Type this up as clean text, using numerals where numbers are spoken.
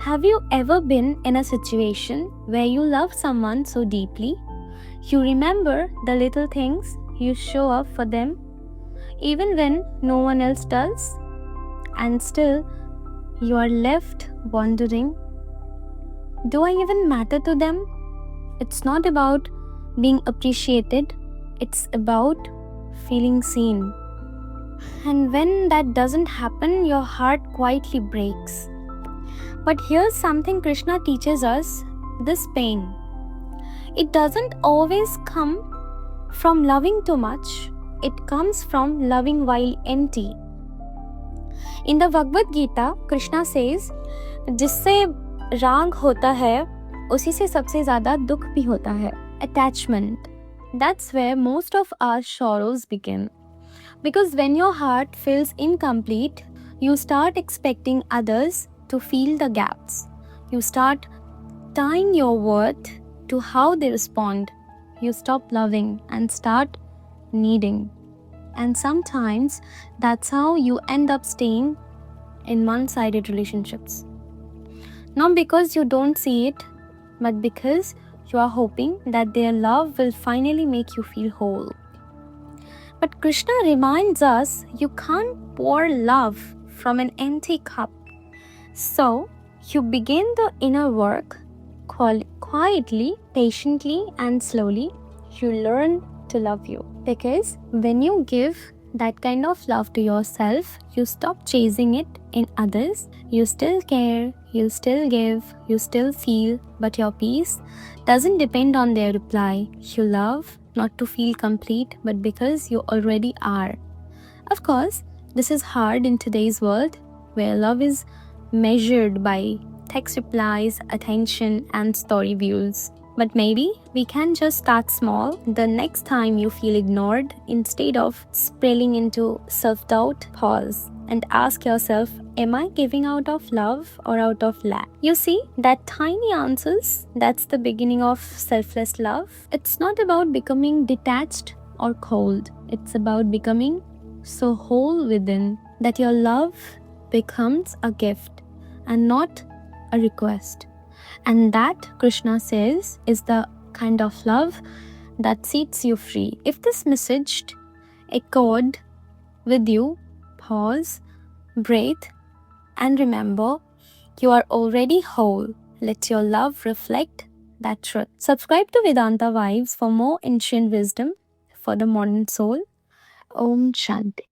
Have you ever been in a situation where you love someone so deeply, you remember the little things, you show up for them, even when no one else does, and still you are left wondering, do I even matter to them? It's not about being appreciated, it's about feeling seen. And when that doesn't happen, your heart quietly breaks. But here's something Krishna teaches us: this pain, it doesn't always come from loving too much, it comes from loving while empty. In the Bhagavad Gita, Krishna says, जिससे राग होता है, उसी से सबसे ज़्यादा दुख भी होता है. Attachment. That's where most of our sorrows begin. Because when your heart feels incomplete, you start expecting others to fill the gaps. You start tying your worth to how they respond. You stop loving and start needing. And sometimes that's how you end up staying in one-sided relationships. Not because you don't see it, but because you are hoping that their love will finally make you feel whole. But Krishna reminds us you can't pour love from an empty cup. So you begin the inner work quietly, patiently, and slowly. You learn to love you. Because when you give that kind of love to yourself, you stop chasing it in others. You still care, you still give, you still feel, but your peace doesn't depend on their reply. You love not to feel complete, but because you already are. Of course, this is hard in today's world where love is measured by text replies, attention, and story views. But maybe we can just start small. The next time you feel ignored, instead of spiraling into self-doubt, pause and ask yourself, am I giving out of love or out of lack? You see, that tiny answers, that's the beginning of selfless love. It's not about becoming detached or cold. It's about becoming so whole within that your love becomes a gift and not a request. And that, Krishna says, is the kind of love that sets you free. If this message echoed with you, pause, breathe, and remember, you are already whole. Let your love reflect that truth. Subscribe to Vedanta Vibes for more ancient wisdom for the modern soul. Om Shanti.